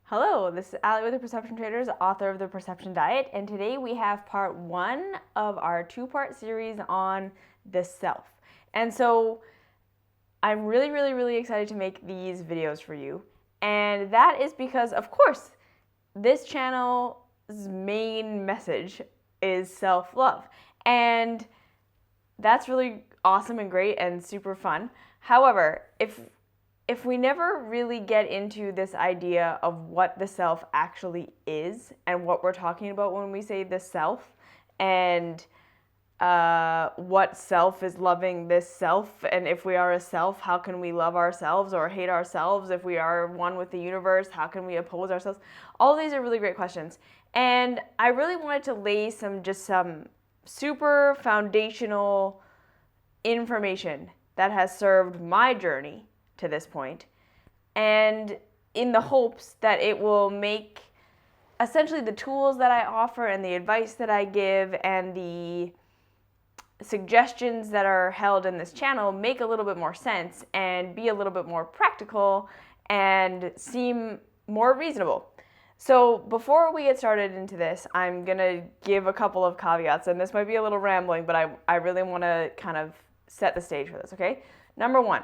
Hello, this is Allie with the Perception Traders, author of The Perception Diet, and today we have part one of our two-part series on the self. And so I'm really excited to make these videos for you. And that is because, of course, this channel's main message is self-love. And that's really awesome and great and super fun. However, if we never really get into this idea of what the self actually is and what we're talking about when we say the self, and what self is loving this self, and if we are a self, how can we love ourselves or hate ourselves? If we are one with the universe, how can we oppose ourselves? All of these are really great questions. And I really wanted to lay some super foundational information that has served my journey to this point, and in the hopes that it will make essentially the tools that I offer and the advice that I give and the suggestions that are held in this channel make a little bit more sense and be a little bit more practical and seem more reasonable. So before we get started into this, I'm going to give a couple of caveats, and this might be a little rambling, but I really want to kind of set the stage for this, okay? Number one,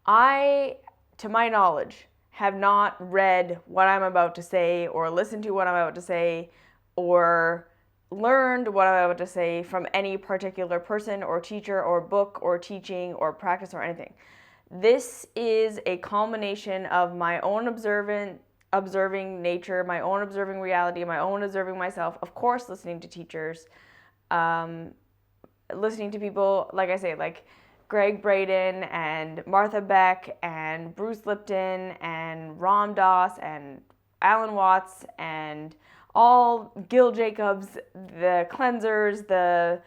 I, to my knowledge, have not read what I'm about to say or listened to what I'm about to say or learned what I'm about to say from any particular person or teacher or book or teaching or practice or anything. This is a culmination of my own observing nature, my own observing reality, my own observing myself, of course listening to teachers, listening to people, like I say, like Greg Braden and Martha Beck and Bruce Lipton and Ram Dass and Alan Watts and all Gil Jacobs, the cleansers, the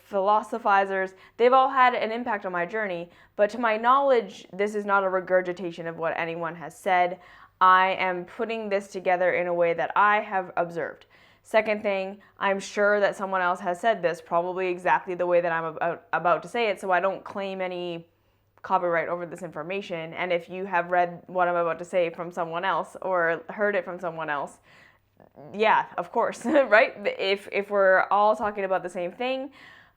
philosophizers. They've all had an impact on my journey, but to my knowledge, this is not a regurgitation of what anyone has said. I am putting this together in a way that I have observed. Second thing, I'm sure that someone else has said this probably exactly the way that I'm about to say it, so I don't claim any copyright over this information. And if you have read what I'm about to say from someone else or heard it from someone else, yeah, of course, right? If we're all talking about the same thing,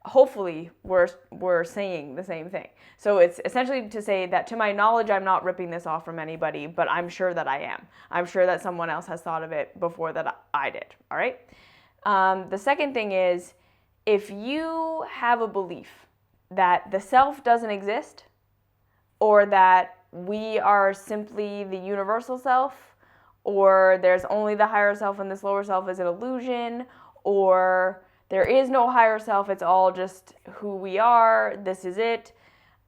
hopefully we're saying the same thing. So it's essentially to say that to my knowledge, I'm not ripping this off from anybody, but I'm sure that I am. I'm sure that someone else has thought of it before that I did, all right? The second thing is, if you have a belief that the self doesn't exist, or that we are simply the universal self, or there's only the higher self and this lower self is an illusion, or there is no higher self, it's all just who we are, this is it.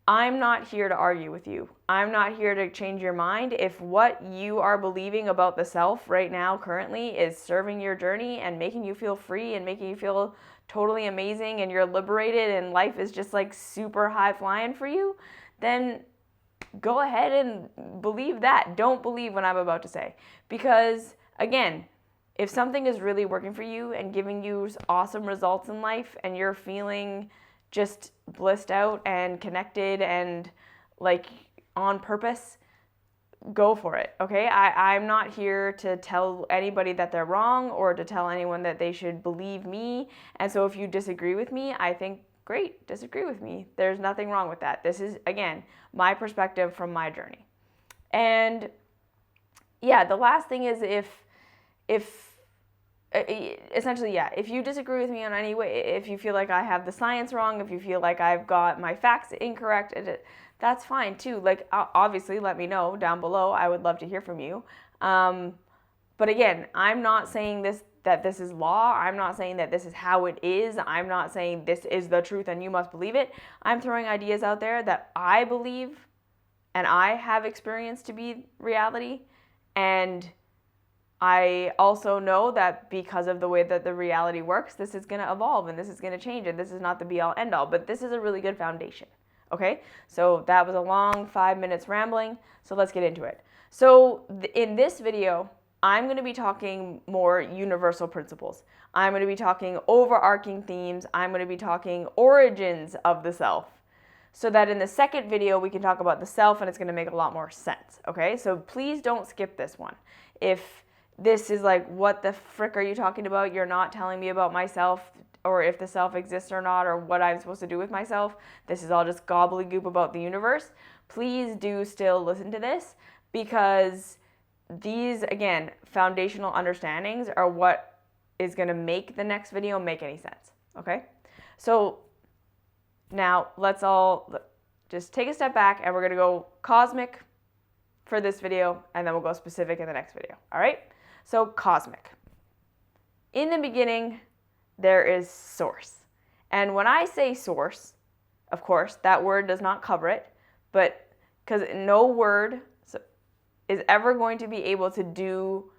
I'm not here to argue with you. I'm not here to change your mind. If what you are believing about the self right now currently is serving your journey and making you feel free and making you feel totally amazing and you're liberated and life is just like super high flying for you, then go ahead and believe that. Don't believe what I'm about to say. Because again, if something is really working for you and giving you awesome results in life and you're feeling just blissed out and connected and like on purpose, go for it, okay? I'm not here to tell anybody that they're wrong or to tell anyone that they should believe me. And so if you disagree with me, I think, great, disagree with me. There's nothing wrong with that. This is, again, my perspective from my journey. And yeah, the last thing is essentially, yeah, if you disagree with me on any way, if you feel like I have the science wrong, if you feel like I've got my facts incorrect, that's fine too. Like, obviously, let me know down below. I would love to hear from you. But again, I'm not saying that this is law. I'm not saying that this is how it is. I'm not saying this is the truth and you must believe it. I'm throwing ideas out there that I believe and I have experienced to be reality. And I also know that because of the way that the reality works, this is going to evolve and this is going to change, and this is not the be all end all, but this is a really good foundation. Okay, so that was a long 5 minutes rambling, so let's get into it. So in this video, I'm going to be talking more universal principles. I'm going to be talking overarching themes. I'm going to be talking origins of the self. so that in the second video we can talk about the self and it's going to make a lot more sense, okay? So please don't skip this one. If this is like, what the frick are you talking about? You're not telling me about myself, or if the self exists or not, or what I'm supposed to do with myself. This is all just gobbledygook about the universe. Please do still listen to this, because these, again, foundational understandings are what is going to make the next video make any sense, okay? So now let's all just take a step back, and we're going to go cosmic for this video, and then we'll go specific in the next video, all right? So cosmic. In the beginning, there is source. And when I say source, of course, that word does not cover it, but because no word is ever going to be able to do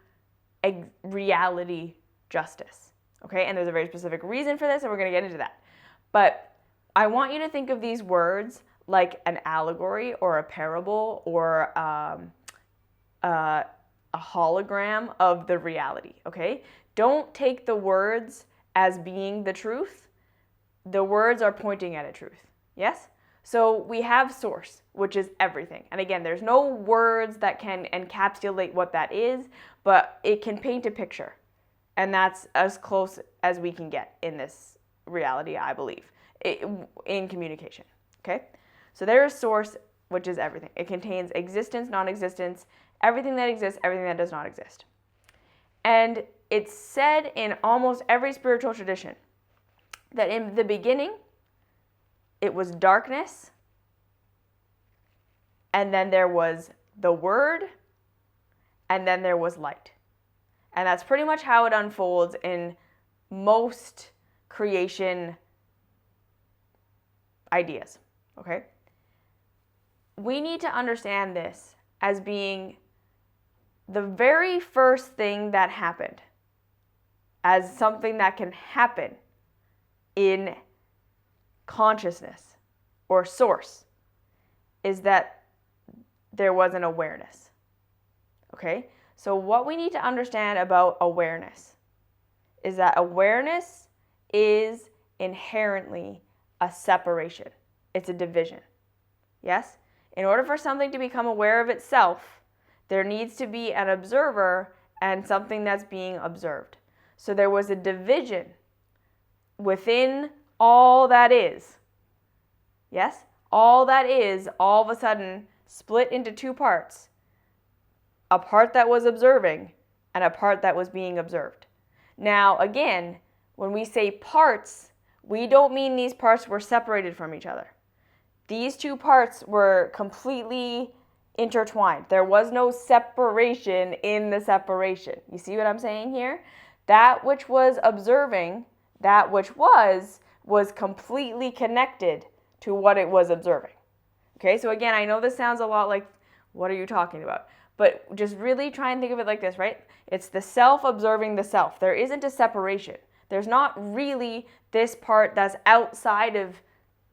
reality justice, okay? And there's a very specific reason for this, and we're going to get into that. But I want you to think of these words like an allegory or a parable or a hologram of the reality, okay? Don't take the words as being the truth. The words are pointing at a truth, yes? So we have source, which is everything. And again, there's no words that can encapsulate what that is, but it can paint a picture. And that's as close as we can get in this reality, I believe, in communication, okay? So there is source, which is everything. It contains existence, non-existence, everything that exists, everything that does not exist. And it's said in almost every spiritual tradition that in the beginning, it was darkness, and then there was the Word, and then there was light. And that's pretty much how it unfolds in most creation ideas, okay? We need to understand this as being the very first thing that happened, as something that can happen in consciousness or source, is that there was an awareness, okay? So what we need to understand about awareness is that awareness is inherently a separation. It's a division, yes? In order for something to become aware of itself, there needs to be an observer and something that's being observed. So there was a division within all that is. Yes? All that is all of a sudden split into two parts. A part that was observing and a part that was being observed. Now, again, when we say parts, we don't mean these parts were separated from each other. These two parts were completely intertwined. There was no separation in the separation. You see what I'm saying here? That which was observing, that which was completely connected to what it was observing. Okay, so again, I know this sounds a lot like, what are you talking about? But just really try and think of it like this, right? It's the self observing the self. There isn't a separation. There's not really this part that's outside of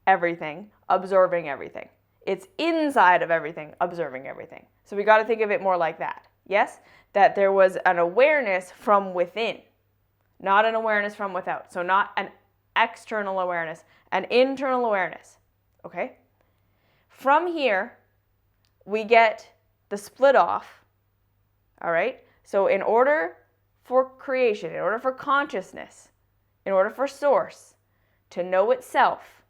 everything, observing everything. It's inside of everything, observing everything. So we got to think of it more like that. Yes? That there was an awareness from within, not an awareness from without. So not an external awareness, an internal awareness. Okay? From here, we get the split off. All right? So in order for creation, in order for consciousness, in order for source to know itself,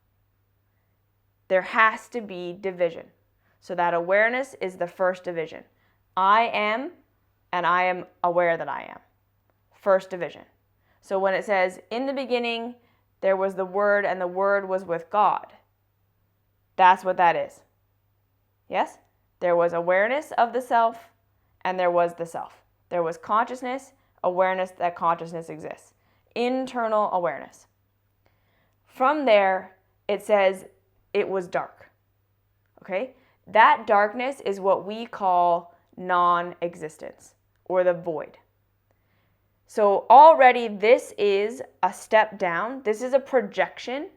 there has to be division. So that awareness is the first division. I am, and I am aware that I am. First division. So when it says, in the beginning, there was the Word, and the Word was with God, that's what that is. Yes? There was awareness of the self, and there was the self. There was consciousness, awareness that consciousness exists. Internal awareness. From there, it says it was dark. Okay? That darkness is what we call non-existence, or the void. So already this is a step down. This is a projection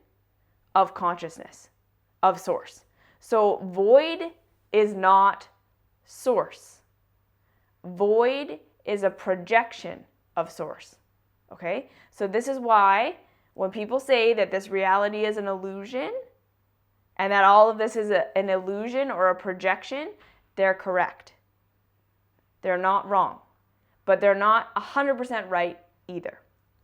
of consciousness, of source. So void is not source. Void is a projection of source. Okay? So this is why when people say that this reality is an illusion, and that all of this is an illusion or a projection, they're correct. They're not wrong, but they're not 100% right either.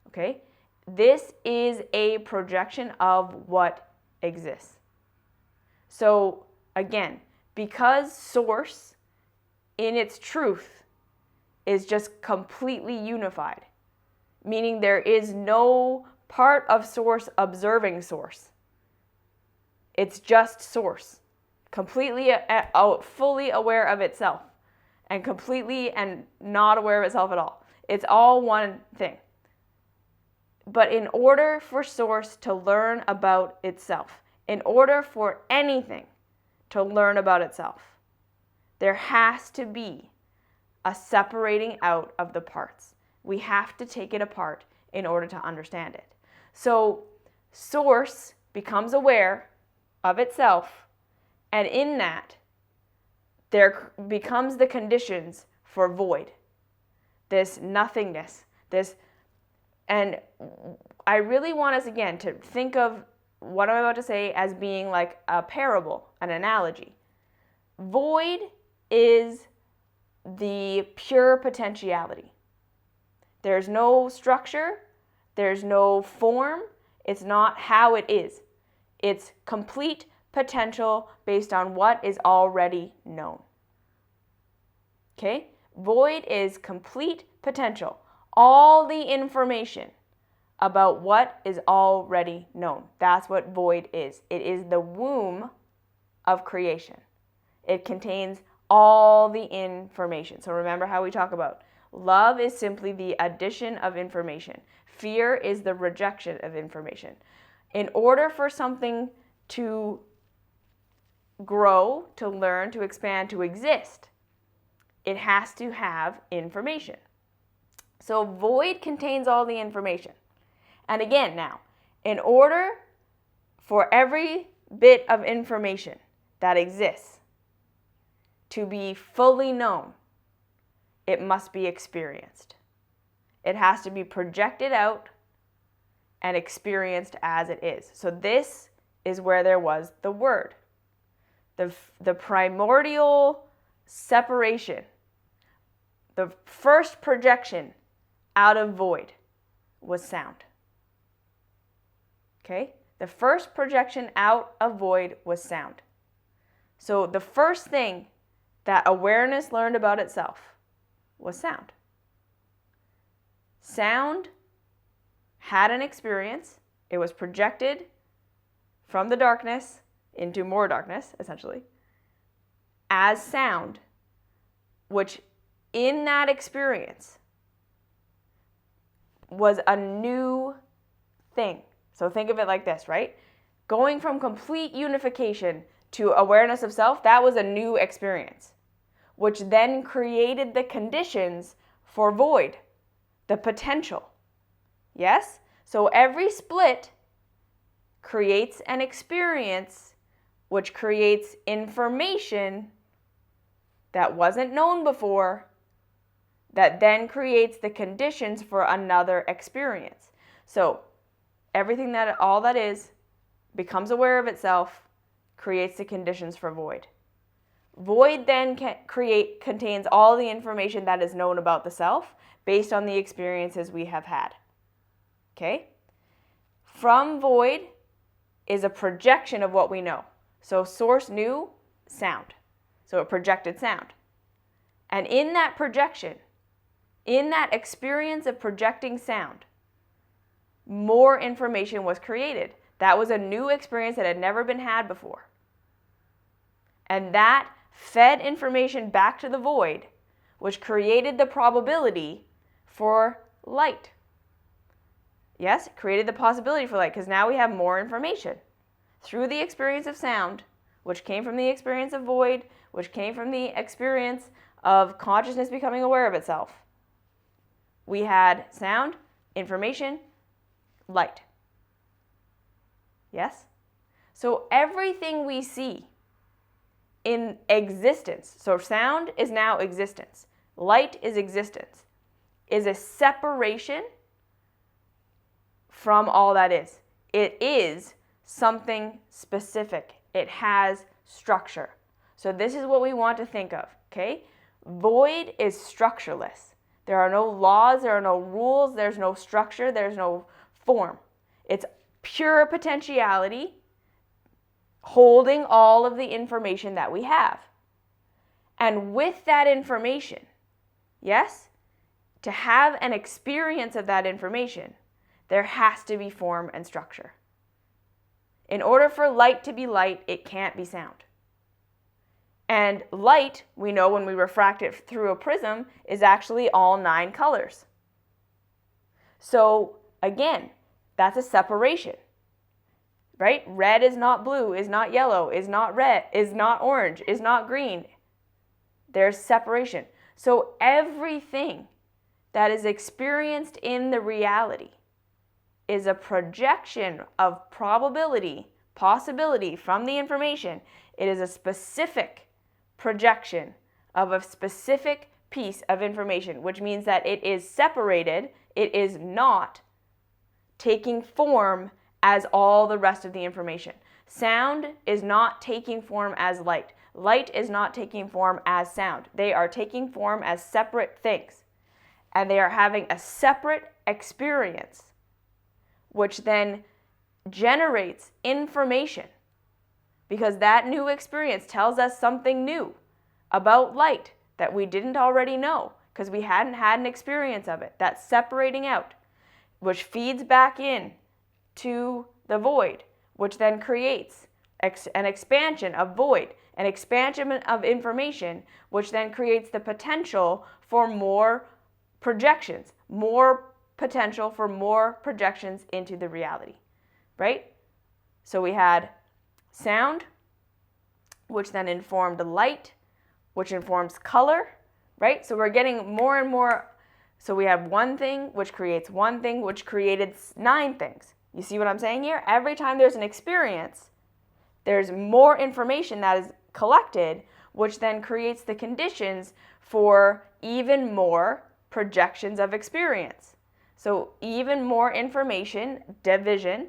Okay? This is a projection of what exists. So again, because source in its truth is just completely unified, meaning there is no part of source observing source. It's just source, completely fully aware of itself, and completely and not aware of itself at all. It's all one thing. But in order for source to learn about itself, in order for anything to learn about itself, there has to be a separating out of the parts. We have to take it apart in order to understand it. So source becomes aware of itself, and in that, there becomes the conditions for void, this nothingness, this, and I really want us again to think of what I'm about to say as being like a parable, an analogy. Void is the pure potentiality. There's no structure, there's no form, it's not how it is. It's complete potential based on what is already known. Okay? Void is complete potential. All the information about what is already known. That's what void is. It is the womb of creation. It contains all the information. So remember how we talk about love is simply the addition of information. Fear is the rejection of information. In order for something to grow, to learn, to expand, to exist, it has to have information. So void contains all the information. And again now, in order for every bit of information that exists to be fully known, it must be experienced. It has to be projected out and experienced as it is. So this is where there was the word. The primordial separation, the first projection out of void was sound. Okay? The first projection out of void was sound. So the first thing that awareness learned about itself was sound. Sound had an experience. It was projected from the darkness into more darkness, essentially, as sound, which in that experience was a new thing. So think of it like this, right? Going from complete unification to awareness of self, that was a new experience, which then created the conditions for void, the potential. Yes? So every split creates an experience which creates information that wasn't known before, that then creates the conditions for another experience. So everything that all that is becomes aware of itself, creates the conditions for void. Void then contains all the information that is known about the self based on the experiences we have had. Okay? From void is a projection of what we know. So source knew sound. So it projected sound. And in that projection, in that experience of projecting sound, more information was created. That was a new experience that had never been had before. And that fed information back to the void, which created the probability for light. Yes, it created the possibility for light, because now we have more information. Through the experience of sound, which came from the experience of void, which came from the experience of consciousness becoming aware of itself, we had sound, information, light. Yes? So everything we see in existence, so sound is now existence, light is existence, is a separation from all that is. It is something specific It has structure. So this is what we want to think of, okay? Void is structureless. There are no laws, there are no rules, there's no structure, there's no form. It's pure potentiality holding all of the information that we have. And with that information, yes, to have an experience of that information, there has to be form and structure. In order for light to be light, it can't be sound. And light, we know when we refract it through a prism, is actually all 9 colors. So again, that's a separation, right? Red is not blue, is not yellow, is not red, is not orange, is not green. There's separation. So everything that is experienced in the reality is a projection of probability, possibility from the information. It is a specific projection of a specific piece of information, which means that it is separated. It is not taking form as all the rest of the information. Sound is not taking form as light. Light is not taking form as sound. They are taking form as separate things. And they are having a separate experience, which then generates information, because that new experience tells us something new about light that we didn't already know because we hadn't had an experience of it. That's separating out, which feeds back in to the void, which then creates an expansion of void, an expansion of information, which then creates the potential for more projections, more potential for more projections into the reality, right? So we had sound, which then informed light, which informs color, right? So we're getting more and more. So we have one thing, which creates one thing, which created 9 things. You see what I'm saying here? Every time there's an experience, there's more information that is collected, which then creates the conditions for even more projections of experience. So even more information, division,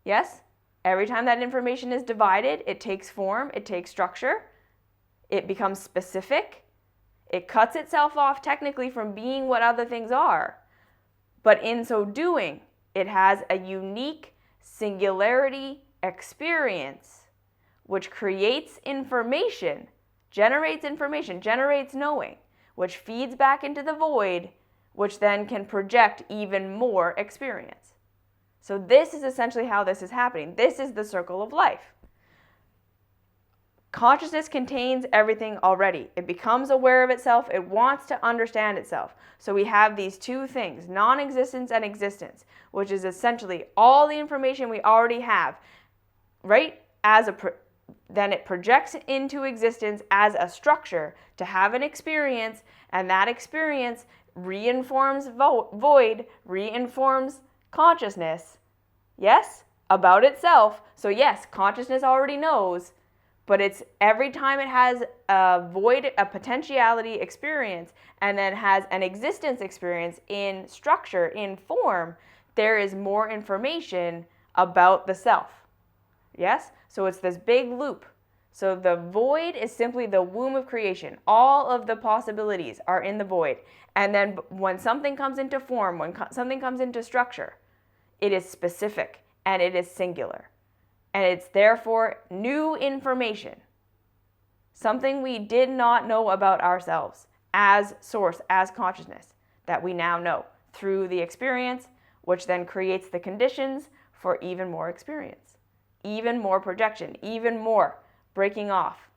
yes? Every time that information is divided, it takes form, it takes structure, it becomes specific, it cuts itself off technically from being what other things are. But in so doing, it has a unique singularity experience, which creates information, generates knowing, which feeds back into the void, which then can project even more experience. So this is essentially how this is happening. This is the circle of life. Consciousness contains everything already. It becomes aware of itself. It wants to understand itself. So we have these two things, non-existence and existence, which is essentially all the information we already have, right? Then it projects into existence as a structure to have an experience, and that experience reinforms void, reinforms consciousness, yes, about itself. So yes, consciousness already knows, but it's every time it has a void, a potentiality experience, and then has an existence experience in structure, in form, there is more information about the self. Yes? So it's this big loop. So the void is simply the womb of creation. All of the possibilities are in the void. And then when something comes into form, when something comes into structure, it is specific and it is singular. And it's therefore new information. Something we did not know about ourselves as source, as consciousness, that we now know through the experience, which then creates the conditions for even more experience, even more projection, even more breaking off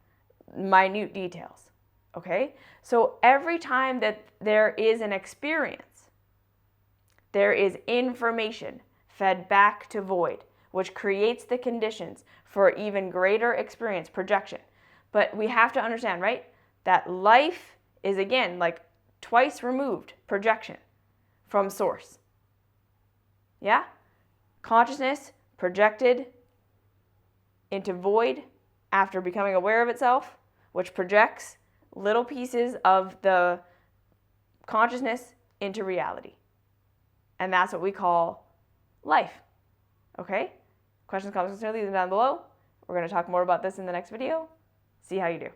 minute details. Okay? So every time that there is an experience, there is information fed back to void, which creates the conditions for even greater experience, projection. But we have to understand, right, that life is, again, like twice removed projection from source. Yeah? Consciousness projected into void after becoming aware of itself, which projects little pieces of the consciousness into reality. And that's what we call life. Okay? Questions, comments, concerns, leave them down below. We're going to talk more about this in the next video. See how you do.